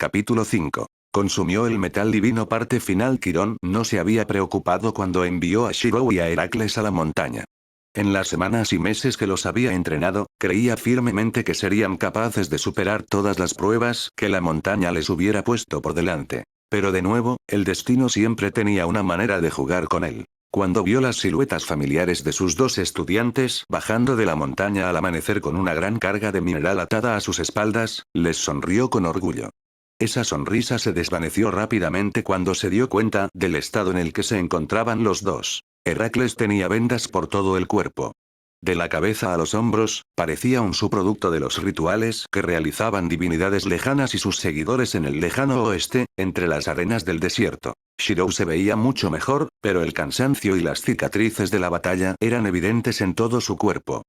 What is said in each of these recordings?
Capítulo 5. Consumió el metal divino. Parte final. Quirón no se había preocupado cuando envió a Shirou y a Heracles a la montaña. En las semanas y meses que los había entrenado, creía firmemente que serían capaces de superar todas las pruebas que la montaña les hubiera puesto por delante. Pero de nuevo, el destino siempre tenía una manera de jugar con él. Cuando vio las siluetas familiares de sus dos estudiantes bajando de la montaña al amanecer con una gran carga de mineral atada a sus espaldas, les sonrió con orgullo. Esa sonrisa se desvaneció rápidamente cuando se dio cuenta del estado en el que se encontraban los dos. Heracles tenía vendas por todo el cuerpo. De la cabeza a los hombros, parecía un subproducto de los rituales que realizaban divinidades lejanas y sus seguidores en el lejano oeste, entre las arenas del desierto. Shirou se veía mucho mejor, pero el cansancio y las cicatrices de la batalla eran evidentes en todo su cuerpo.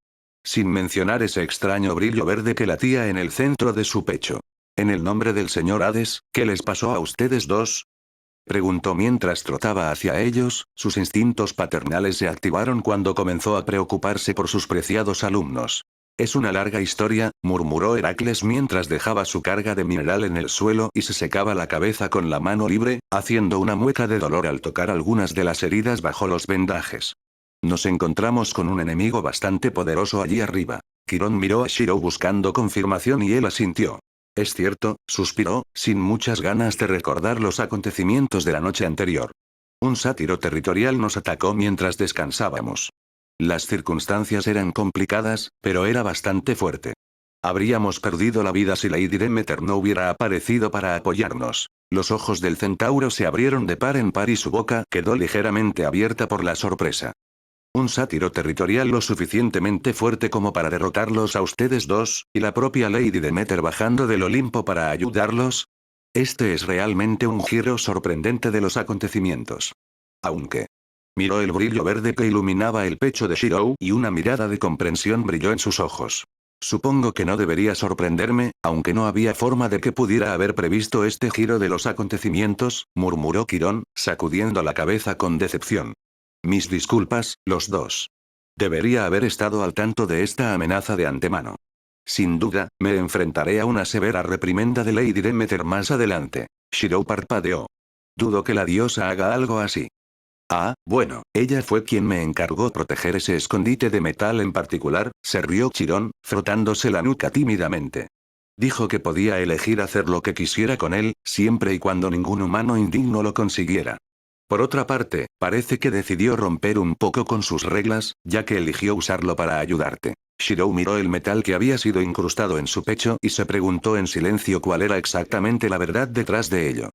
Sin mencionar ese extraño brillo verde que latía en el centro de su pecho. En el nombre del señor Hades, ¿qué les pasó a ustedes dos? Preguntó mientras trotaba hacia ellos. Sus instintos paternales se activaron cuando comenzó a preocuparse por sus preciados alumnos. Es una larga historia, murmuró Heracles mientras dejaba su carga de mineral en el suelo y se secaba la cabeza con la mano libre, haciendo una mueca de dolor al tocar algunas de las heridas bajo los vendajes. Nos encontramos con un enemigo bastante poderoso allí arriba. Quirón miró a Shirou buscando confirmación y él asintió. Es cierto, suspiró, sin muchas ganas de recordar los acontecimientos de la noche anterior. Un sátiro territorial nos atacó mientras descansábamos. Las circunstancias eran complicadas, pero era bastante fuerte. Habríamos perdido la vida si Lady Demeter no hubiera aparecido para apoyarnos. Los ojos del centauro se abrieron de par en par y su boca quedó ligeramente abierta por la sorpresa. Un sátiro territorial lo suficientemente fuerte como para derrotarlos a ustedes dos, y la propia Lady Demeter bajando del Olimpo para ayudarlos. Este es realmente un giro sorprendente de los acontecimientos. Aunque. Miró el brillo verde que iluminaba el pecho de Shirou y una mirada de comprensión brilló en sus ojos. Supongo que no debería sorprenderme, aunque no había forma de que pudiera haber previsto este giro de los acontecimientos, murmuró Quirón, sacudiendo la cabeza con decepción. Mis disculpas, los dos. Debería haber estado al tanto de esta amenaza de antemano. Sin duda, me enfrentaré a una severa reprimenda de Lady Demeter más adelante. Shirou parpadeó. Dudo que la diosa haga algo así. Ah, bueno, ella fue quien me encargó proteger ese escondite de metal en particular, se rió Quirón, frotándose la nuca tímidamente. Dijo que podía elegir hacer lo que quisiera con él, siempre y cuando ningún humano indigno lo consiguiera. Por otra parte, parece que decidió romper un poco con sus reglas, ya que eligió usarlo para ayudarte. Shirou miró el metal que había sido incrustado en su pecho y se preguntó en silencio cuál era exactamente la verdad detrás de ello.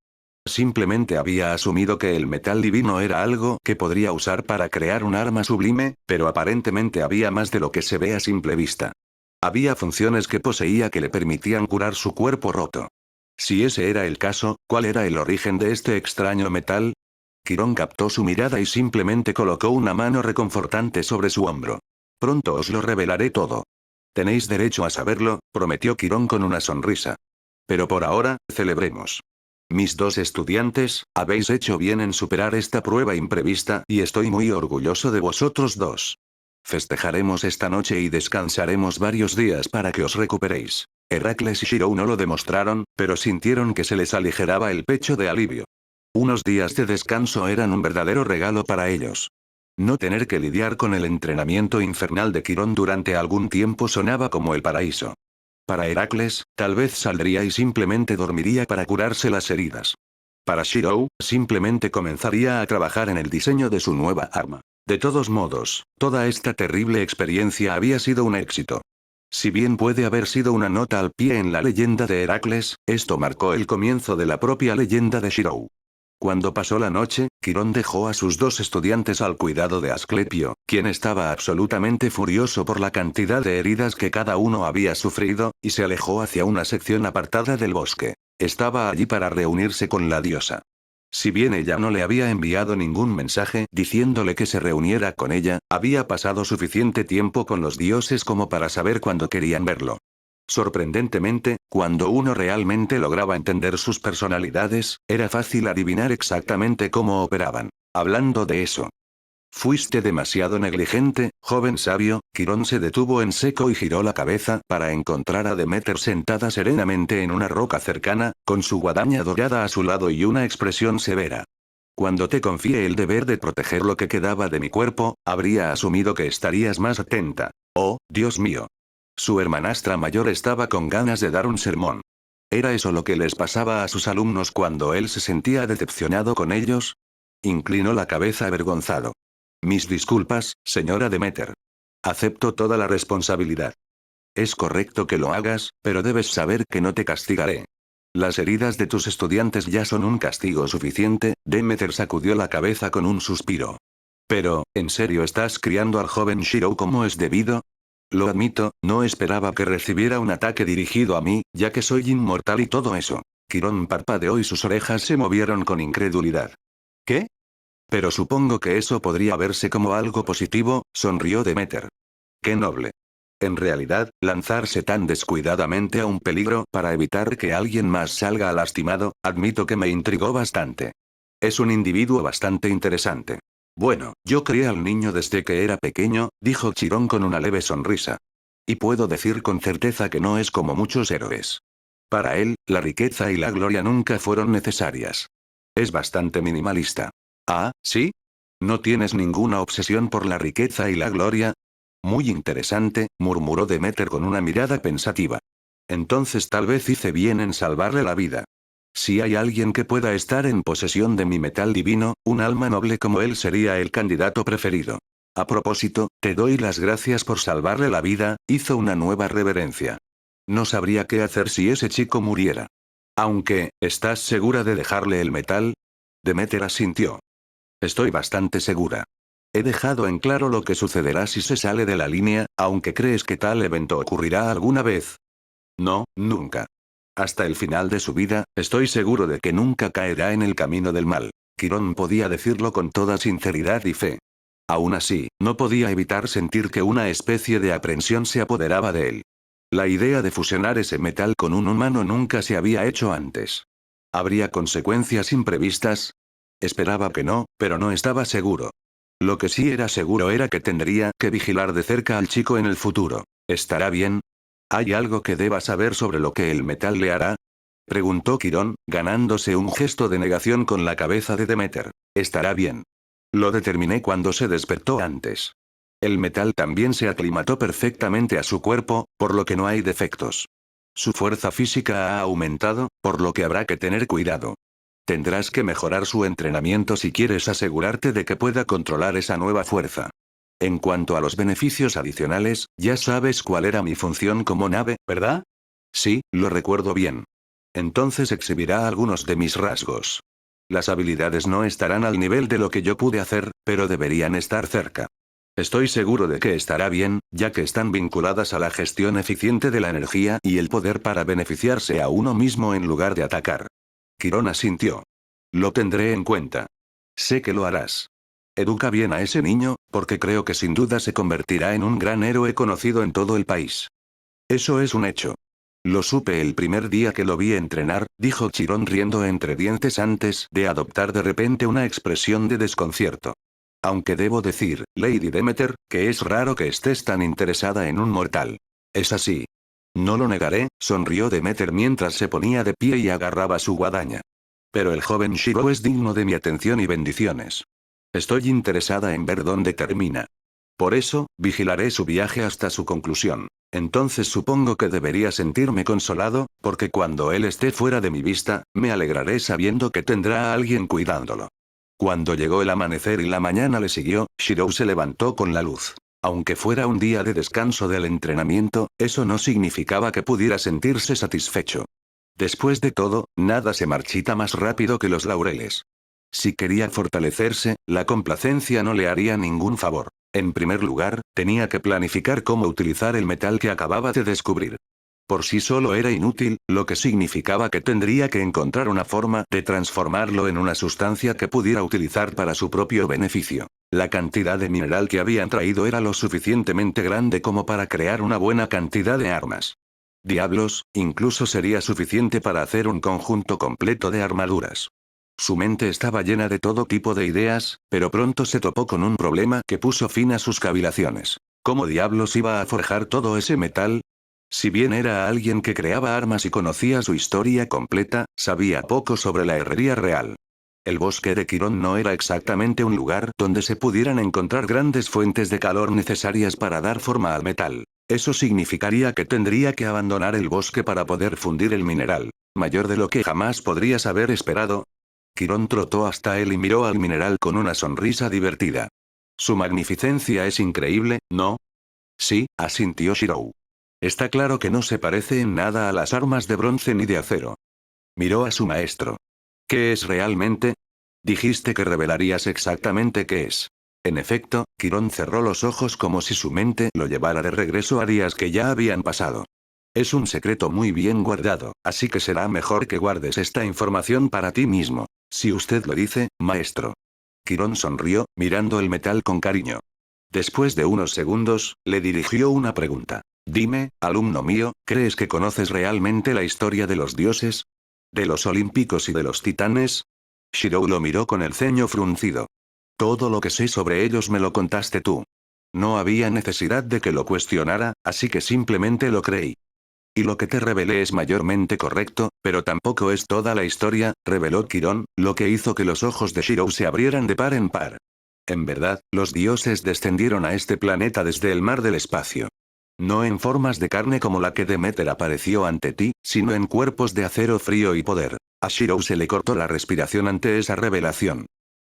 Simplemente había asumido que el metal divino era algo que podría usar para crear un arma sublime, pero aparentemente había más de lo que se ve a simple vista. Había funciones que poseía que le permitían curar su cuerpo roto. Si ese era el caso, ¿cuál era el origen de este extraño metal? Quirón captó su mirada y simplemente colocó una mano reconfortante sobre su hombro. Pronto os lo revelaré todo. Tenéis derecho a saberlo, prometió Quirón con una sonrisa. Pero por ahora, celebremos. Mis dos estudiantes, habéis hecho bien en superar esta prueba imprevista y estoy muy orgulloso de vosotros dos. Festejaremos esta noche y descansaremos varios días para que os recuperéis. Heracles y Shirou no lo demostraron, pero sintieron que se les aligeraba el pecho de alivio. Unos días de descanso eran un verdadero regalo para ellos. No tener que lidiar con el entrenamiento infernal de Quirón durante algún tiempo sonaba como el paraíso. Para Heracles, tal vez saldría y simplemente dormiría para curarse las heridas. Para Shirou, simplemente comenzaría a trabajar en el diseño de su nueva arma. De todos modos, toda esta terrible experiencia había sido un éxito. Si bien puede haber sido una nota al pie en la leyenda de Heracles, esto marcó el comienzo de la propia leyenda de Shirou. Cuando pasó la noche, Quirón dejó a sus dos estudiantes al cuidado de Asclepio, quien estaba absolutamente furioso por la cantidad de heridas que cada uno había sufrido, y se alejó hacia una sección apartada del bosque. Estaba allí para reunirse con la diosa. Si bien ella no le había enviado ningún mensaje diciéndole que se reuniera con ella, había pasado suficiente tiempo con los dioses como para saber cuándo querían verlo. Sorprendentemente, cuando uno realmente lograba entender sus personalidades, era fácil adivinar exactamente cómo operaban. Hablando de eso, Fuiste demasiado negligente, joven sabio. Quirón se detuvo en seco y giró la cabeza para encontrar a Demeter sentada serenamente en una roca cercana, con su guadaña dorada a su lado y una expresión severa. Cuando te confié el deber de proteger lo que quedaba de mi cuerpo, habría asumido que estarías más atenta. Oh, Dios mío. Su hermanastra mayor estaba con ganas de dar un sermón. ¿Era eso lo que les pasaba a sus alumnos cuando él se sentía decepcionado con ellos? Inclinó la cabeza avergonzado. Mis disculpas, señora Demeter. Acepto toda la responsabilidad. Es correcto que lo hagas, pero debes saber que no te castigaré. Las heridas de tus estudiantes ya son un castigo suficiente. Demeter sacudió la cabeza con un suspiro. Pero, ¿en serio estás criando al joven Shirou como es debido? Lo admito, no esperaba que recibiera un ataque dirigido a mí, ya que soy inmortal y todo eso. Quirón parpadeó y sus orejas se movieron con incredulidad. ¿Qué? Pero supongo que eso podría verse como algo positivo, sonrió Demeter. ¡Qué noble! En realidad, lanzarse tan descuidadamente a un peligro para evitar que alguien más salga lastimado, admito que me intrigó bastante. Es un individuo bastante interesante. Bueno, yo crié al niño desde que era pequeño, dijo Chirón con una leve sonrisa. Y puedo decir con certeza que no es como muchos héroes. Para él, la riqueza y la gloria nunca fueron necesarias. Es bastante minimalista. Ah, ¿sí? ¿No tienes ninguna obsesión por la riqueza y la gloria? Muy interesante, murmuró Demeter con una mirada pensativa. Entonces tal vez hice bien en salvarle la vida. Si hay alguien que pueda estar en posesión de mi metal divino, un alma noble como él sería el candidato preferido. A propósito, te doy las gracias por salvarle la vida, hizo una nueva reverencia. No sabría qué hacer si ese chico muriera. Aunque, ¿estás segura de dejarle el metal? Demeter asintió. Estoy bastante segura. He dejado en claro lo que sucederá si se sale de la línea, aunque crees que tal evento ocurrirá alguna vez. No, nunca. Hasta el final de su vida, estoy seguro de que nunca caerá en el camino del mal. Quirón podía decirlo con toda sinceridad y fe. Aún así, no podía evitar sentir que una especie de aprensión se apoderaba de él. La idea de fusionar ese metal con un humano nunca se había hecho antes. ¿Habría consecuencias imprevistas? Esperaba que no, pero no estaba seguro. Lo que sí era seguro era que tendría que vigilar de cerca al chico en el futuro. ¿Estará bien? ¿Hay algo que deba saber sobre lo que el metal le hará? Preguntó Quirón, ganándose un gesto de negación con la cabeza de Demeter. Estará bien. Lo determiné cuando se despertó antes. El metal también se aclimató perfectamente a su cuerpo, por lo que no hay defectos. Su fuerza física ha aumentado, por lo que habrá que tener cuidado. Tendrás que mejorar su entrenamiento si quieres asegurarte de que pueda controlar esa nueva fuerza. En cuanto a los beneficios adicionales, ya sabes cuál era mi función como nave, ¿verdad? Sí, lo recuerdo bien. Entonces exhibirá algunos de mis rasgos. Las habilidades no estarán al nivel de lo que yo pude hacer, pero deberían estar cerca. Estoy seguro de que estará bien, ya que están vinculadas a la gestión eficiente de la energía y el poder para beneficiarse a uno mismo en lugar de atacar. Quirón asintió. Lo tendré en cuenta. Sé que lo harás. Educa bien a ese niño, porque creo que sin duda se convertirá en un gran héroe conocido en todo el país. Eso es un hecho. Lo supe el primer día que lo vi entrenar, dijo Chirón riendo entre dientes antes de adoptar de repente una expresión de desconcierto. Aunque debo decir, Lady Demeter, que es raro que estés tan interesada en un mortal. Es así. No lo negaré, sonrió Demeter mientras se ponía de pie y agarraba su guadaña. Pero el joven Shiro es digno de mi atención y bendiciones. Estoy interesada en ver dónde termina. Por eso, vigilaré su viaje hasta su conclusión. Entonces supongo que debería sentirme consolado, porque cuando él esté fuera de mi vista, me alegraré sabiendo que tendrá a alguien cuidándolo. Cuando llegó el amanecer y la mañana le siguió, Shirou se levantó con la luz. Aunque fuera un día de descanso del entrenamiento, eso no significaba que pudiera sentirse satisfecho. Después de todo, nada se marchita más rápido que los laureles. Si quería fortalecerse, la complacencia no le haría ningún favor. En primer lugar, tenía que planificar cómo utilizar el metal que acababa de descubrir. Por sí solo era inútil, lo que significaba que tendría que encontrar una forma de transformarlo en una sustancia que pudiera utilizar para su propio beneficio. La cantidad de mineral que habían traído era lo suficientemente grande como para crear una buena cantidad de armas. Diablos, incluso sería suficiente para hacer un conjunto completo de armaduras. Su mente estaba llena de todo tipo de ideas, pero pronto se topó con un problema que puso fin a sus cavilaciones. ¿Cómo diablos iba a forjar todo ese metal? Si bien era alguien que creaba armas y conocía su historia completa, sabía poco sobre la herrería real. El bosque de Quirón no era exactamente un lugar donde se pudieran encontrar grandes fuentes de calor necesarias para dar forma al metal. Eso significaría que tendría que abandonar el bosque para poder fundir el mineral, mayor de lo que jamás podrías haber esperado. Quirón trotó hasta él y miró al mineral con una sonrisa divertida. Su magnificencia es increíble, ¿no? Sí, asintió Shirou. Está claro que no se parece en nada a las armas de bronce ni de acero. Miró a su maestro. ¿Qué es realmente? Dijiste que revelarías exactamente qué es. En efecto, Quirón cerró los ojos como si su mente lo llevara de regreso a días que ya habían pasado. Es un secreto muy bien guardado, así que será mejor que guardes esta información para ti mismo. Si usted lo dice, maestro. Quirón sonrió, mirando el metal con cariño. Después de unos segundos, le dirigió una pregunta. Dime, alumno mío, ¿crees que conoces realmente la historia de los dioses? ¿De los olímpicos y de los titanes? Shirou lo miró con el ceño fruncido. Todo lo que sé sobre ellos me lo contaste tú. No había necesidad de que lo cuestionara, así que simplemente lo creí. Y lo que te revelé es mayormente correcto, pero tampoco es toda la historia, reveló Quirón, lo que hizo que los ojos de Shirou se abrieran de par en par. En verdad, los dioses descendieron a este planeta desde el mar del espacio. No en formas de carne como la que Demeter apareció ante ti, sino en cuerpos de acero frío y poder. A Shirou se le cortó la respiración ante esa revelación.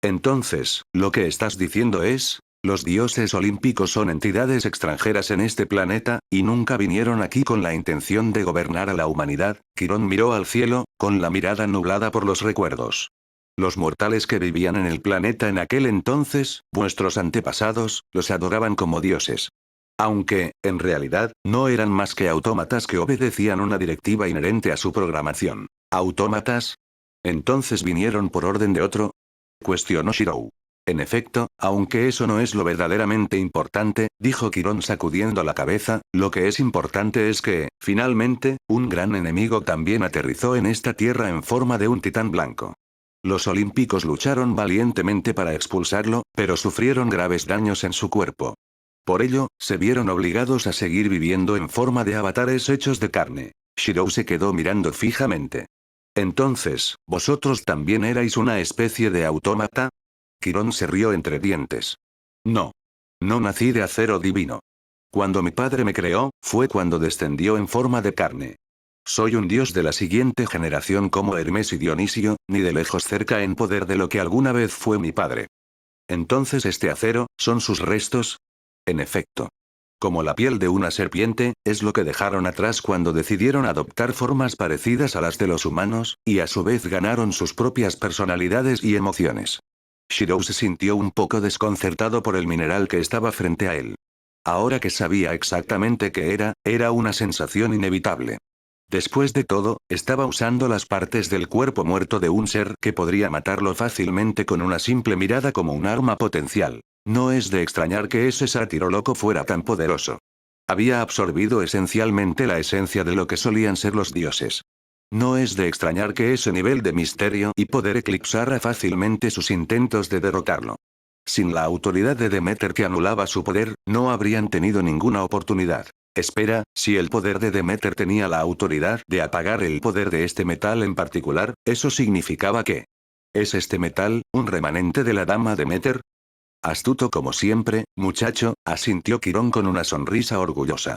Entonces, lo que estás diciendo es, los dioses olímpicos son entidades extranjeras en este planeta, y nunca vinieron aquí con la intención de gobernar a la humanidad. Quirón miró al cielo, con la mirada nublada por los recuerdos. Los mortales que vivían en el planeta en aquel entonces, vuestros antepasados, los adoraban como dioses. Aunque, en realidad, no eran más que autómatas que obedecían una directiva inherente a su programación. ¿Autómatas? ¿Entonces vinieron por orden de otro? Cuestionó Shirou. En efecto, aunque eso no es lo verdaderamente importante, dijo Quirón sacudiendo la cabeza, lo que es importante es que, finalmente, un gran enemigo también aterrizó en esta tierra en forma de un titán blanco. Los olímpicos lucharon valientemente para expulsarlo, pero sufrieron graves daños en su cuerpo. Por ello, se vieron obligados a seguir viviendo en forma de avatares hechos de carne. Shirou se quedó mirando fijamente. Entonces, ¿vosotros también erais una especie de autómata? Quirón se rió entre dientes. No. No nací de acero divino. Cuando mi padre me creó, fue cuando descendió en forma de carne. Soy un dios de la siguiente generación como Hermes y Dionisio, ni de lejos cerca en poder de lo que alguna vez fue mi padre. Entonces este acero, ¿son sus restos? En efecto. Como la piel de una serpiente, es lo que dejaron atrás cuando decidieron adoptar formas parecidas a las de los humanos, y a su vez ganaron sus propias personalidades y emociones. Shirou se sintió un poco desconcertado por el mineral que estaba frente a él. Ahora que sabía exactamente qué era una sensación inevitable. Después de todo, estaba usando las partes del cuerpo muerto de un ser que podría matarlo fácilmente con una simple mirada como un arma potencial. No es de extrañar que ese sátiro loco fuera tan poderoso. Había absorbido esencialmente la esencia de lo que solían ser los dioses. No es de extrañar que ese nivel de misterio y poder eclipsara fácilmente sus intentos de derrotarlo. Sin la autoridad de Demeter que anulaba su poder, no habrían tenido ninguna oportunidad. Espera, si el poder de Demeter tenía la autoridad de apagar el poder de este metal en particular, ¿eso significaba que? ¿Es este metal, un remanente de la dama Demeter? Astuto como siempre, muchacho, asintió Quirón con una sonrisa orgullosa.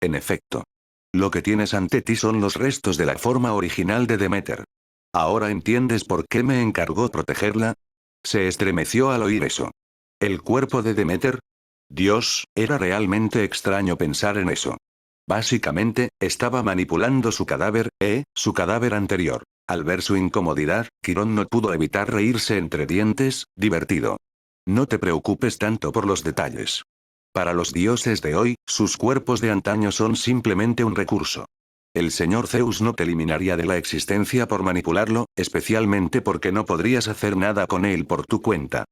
En efecto. Lo que tienes ante ti son los restos de la forma original de Demeter. ¿Ahora entiendes por qué me encargó protegerla? Se estremeció al oír eso. ¿El cuerpo de Demeter? Dios, era realmente extraño pensar en eso. Básicamente, estaba manipulando su cadáver, su cadáver anterior. Al ver su incomodidad, Quirón no pudo evitar reírse entre dientes, divertido. No te preocupes tanto por los detalles. Para los dioses de hoy, sus cuerpos de antaño son simplemente un recurso. El señor Zeus no te eliminaría de la existencia por manipularlo, especialmente porque no podrías hacer nada con él por tu cuenta.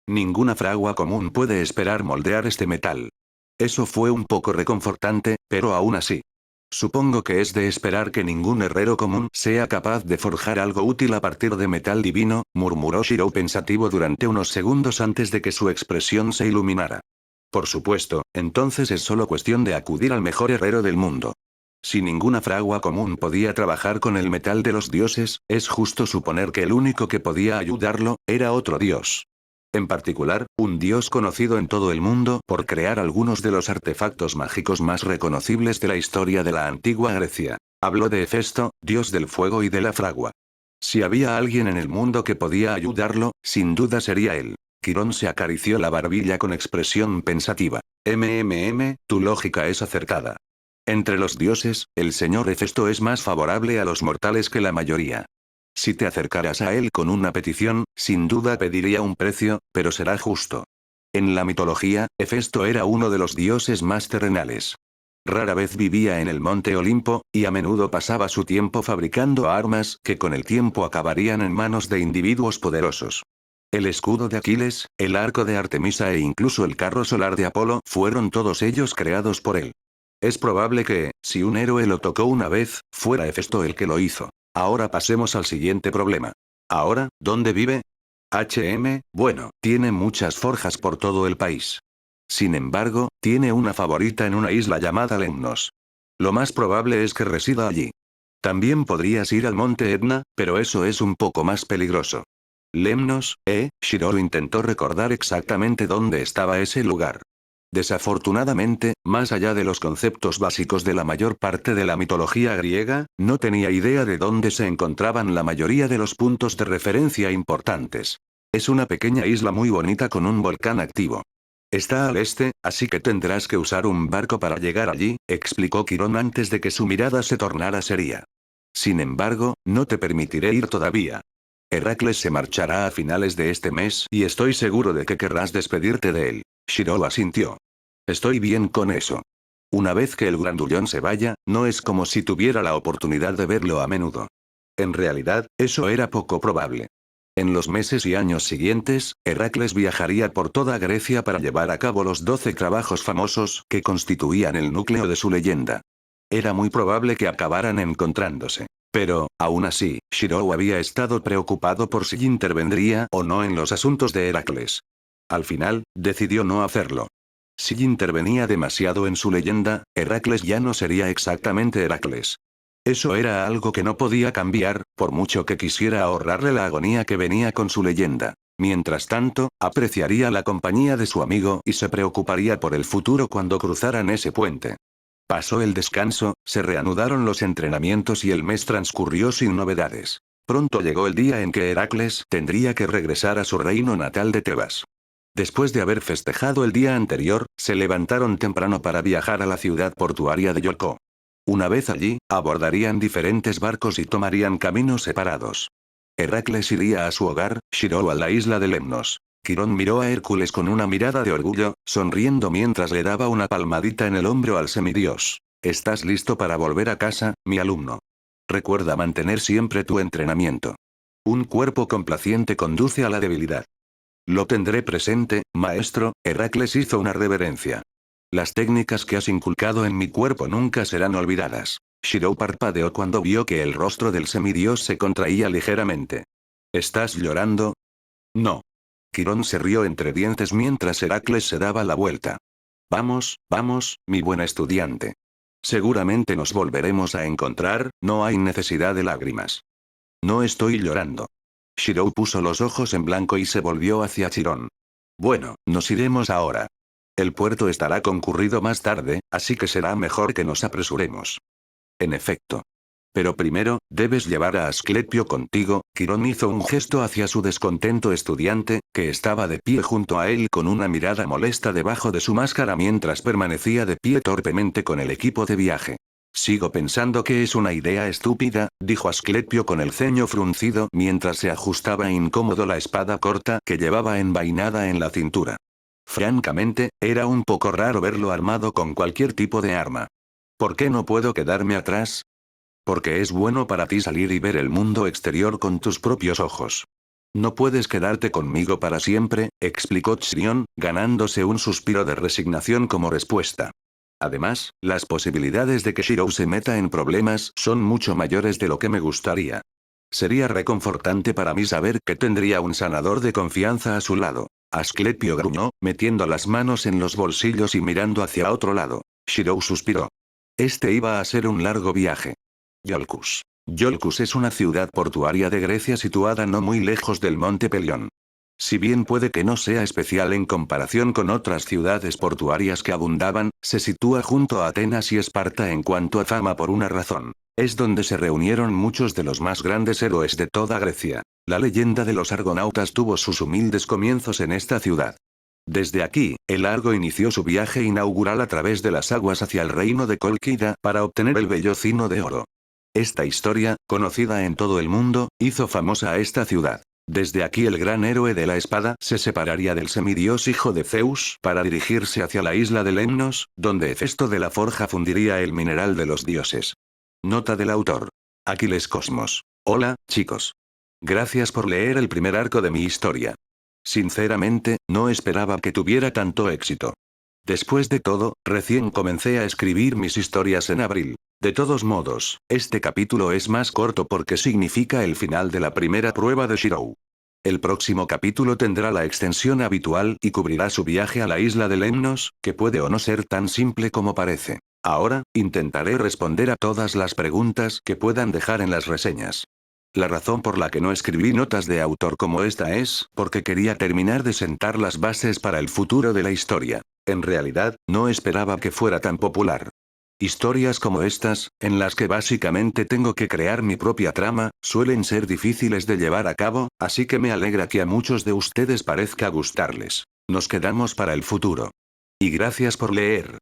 Ninguna fragua común puede esperar moldear este metal. Eso fue un poco reconfortante, pero aún así. Supongo que es de esperar que ningún herrero común sea capaz de forjar algo útil a partir de metal divino, murmuró Shirou pensativo durante unos segundos antes de que su expresión se iluminara. Por supuesto, entonces es solo cuestión de acudir al mejor herrero del mundo. Si ninguna fragua común podía trabajar con el metal de los dioses, es justo suponer que el único que podía ayudarlo, era otro dios. En particular, un dios conocido en todo el mundo por crear algunos de los artefactos mágicos más reconocibles de la historia de la antigua Grecia. Habló de Hefesto, dios del fuego y de la fragua. Si había alguien en el mundo que podía ayudarlo, sin duda sería él. Quirón se acarició la barbilla con expresión pensativa. Tu lógica es acertada. Entre los dioses, el señor Hefesto es más favorable a los mortales que la mayoría. Si te acercaras a él con una petición, sin duda pediría un precio, pero será justo. En la mitología, Hefesto era uno de los dioses más terrenales. Rara vez vivía en el monte Olimpo, y a menudo pasaba su tiempo fabricando armas que con el tiempo acabarían en manos de individuos poderosos. El escudo de Aquiles, el arco de Artemisa e incluso el carro solar de Apolo fueron todos ellos creados por él. Es probable que, si un héroe lo tocó una vez, fuera Hefesto el que lo hizo. Ahora pasemos al siguiente problema. Ahora, ¿dónde vive? Bueno, tiene muchas forjas por todo el país. Sin embargo, tiene una favorita en una isla llamada Lemnos. Lo más probable es que resida allí. También podrías ir al monte Etna, pero eso es un poco más peligroso. Lemnos, Shirou intentó recordar exactamente dónde estaba ese lugar. Desafortunadamente, más allá de los conceptos básicos de la mayor parte de la mitología griega, no tenía idea de dónde se encontraban la mayoría de los puntos de referencia importantes. Es una pequeña isla muy bonita con un volcán activo. Está al este, así que tendrás que usar un barco para llegar allí, explicó Quirón antes de que su mirada se tornara seria. Sin embargo, no te permitiré ir todavía. Heracles se marchará a finales de este mes y estoy seguro de que querrás despedirte de él. Shirou asintió. Estoy bien con eso. Una vez que el grandullón se vaya, no es como si tuviera la oportunidad de verlo a menudo. En realidad, eso era poco probable. En los meses y años siguientes, Heracles viajaría por toda Grecia para llevar a cabo los 12 trabajos famosos que constituían el núcleo de su leyenda. Era muy probable que acabaran encontrándose. Pero, aún así, Shirou había estado preocupado por si intervendría o no en los asuntos de Heracles. Al final, decidió no hacerlo. Si intervenía demasiado en su leyenda, Heracles ya no sería exactamente Heracles. Eso era algo que no podía cambiar, por mucho que quisiera ahorrarle la agonía que venía con su leyenda. Mientras tanto, apreciaría la compañía de su amigo y se preocuparía por el futuro cuando cruzaran ese puente. Pasó el descanso, se reanudaron los entrenamientos y el mes transcurrió sin novedades. Pronto llegó el día en que Heracles tendría que regresar a su reino natal de Tebas. Después de haber festejado el día anterior, se levantaron temprano para viajar a la ciudad portuaria de Yolco. Una vez allí, abordarían diferentes barcos y tomarían caminos separados. Heracles iría a su hogar, Shirou a la isla de Lemnos. Quirón miró a Hércules con una mirada de orgullo, sonriendo mientras le daba una palmadita en el hombro al semidios. ¿Estás listo para volver a casa, mi alumno? Recuerda mantener siempre tu entrenamiento. Un cuerpo complaciente conduce a la debilidad. Lo tendré presente, maestro. Heracles hizo una reverencia. Las técnicas que has inculcado en mi cuerpo nunca serán olvidadas. Shirou parpadeó cuando vio que el rostro del semidios se contraía ligeramente. ¿Estás llorando? No. Quirón se rió entre dientes mientras Heracles se daba la vuelta. Vamos, vamos, mi buen estudiante. Seguramente nos volveremos a encontrar, no hay necesidad de lágrimas. No estoy llorando. Shirou puso los ojos en blanco y se volvió hacia Chirón. Bueno, nos iremos ahora. El puerto estará concurrido más tarde, así que será mejor que nos apresuremos. En efecto. Pero primero, debes llevar a Asclepio contigo. Quirón hizo un gesto hacia su descontento estudiante, que estaba de pie junto a él con una mirada molesta debajo de su máscara mientras permanecía de pie torpemente con el equipo de viaje. Sigo pensando que es una idea estúpida, dijo Asclepio con el ceño fruncido mientras se ajustaba incómodo la espada corta que llevaba envainada en la cintura. Francamente, era un poco raro verlo armado con cualquier tipo de arma. ¿Por qué no puedo quedarme atrás? Porque es bueno para ti salir y ver el mundo exterior con tus propios ojos. No puedes quedarte conmigo para siempre, explicó Chrión, ganándose un suspiro de resignación como respuesta. Además, las posibilidades de que Shirou se meta en problemas son mucho mayores de lo que me gustaría. Sería reconfortante para mí saber que tendría un sanador de confianza a su lado. Asclepio gruñó, metiendo las manos en los bolsillos y mirando hacia otro lado. Shirou suspiró. Este iba a ser un largo viaje. Iolcus. Iolcus es una ciudad portuaria de Grecia situada no muy lejos del monte Pelión. Si bien puede que no sea especial en comparación con otras ciudades portuarias que abundaban, se sitúa junto a Atenas y Esparta en cuanto a fama por una razón. Es donde se reunieron muchos de los más grandes héroes de toda Grecia. La leyenda de los argonautas tuvo sus humildes comienzos en esta ciudad. Desde aquí, el Argo inició su viaje inaugural a través de las aguas hacia el reino de Cólquida para obtener el vellocino de oro. Esta historia, conocida en todo el mundo, hizo famosa a esta ciudad. Desde aquí el gran héroe de la espada se separaría del semidios hijo de Zeus para dirigirse hacia la isla de Lemnos, donde Hefesto de la Forja fundiría el mineral de los dioses. Nota del autor. Aquiles Cosmos. Hola, chicos. Gracias por leer el primer arco de mi historia. Sinceramente, no esperaba que tuviera tanto éxito. Después de todo, recién comencé a escribir mis historias en abril. De todos modos, este capítulo es más corto porque significa el final de la primera prueba de Shirou. El próximo capítulo tendrá la extensión habitual y cubrirá su viaje a la isla de Lemnos, que puede o no ser tan simple como parece. Ahora, intentaré responder a todas las preguntas que puedan dejar en las reseñas. La razón por la que no escribí notas de autor como esta es porque quería terminar de sentar las bases para el futuro de la historia. En realidad, no esperaba que fuera tan popular. Historias como estas, en las que básicamente tengo que crear mi propia trama, suelen ser difíciles de llevar a cabo, así que me alegra que a muchos de ustedes parezca gustarles. Nos quedamos para el futuro. Y gracias por leer.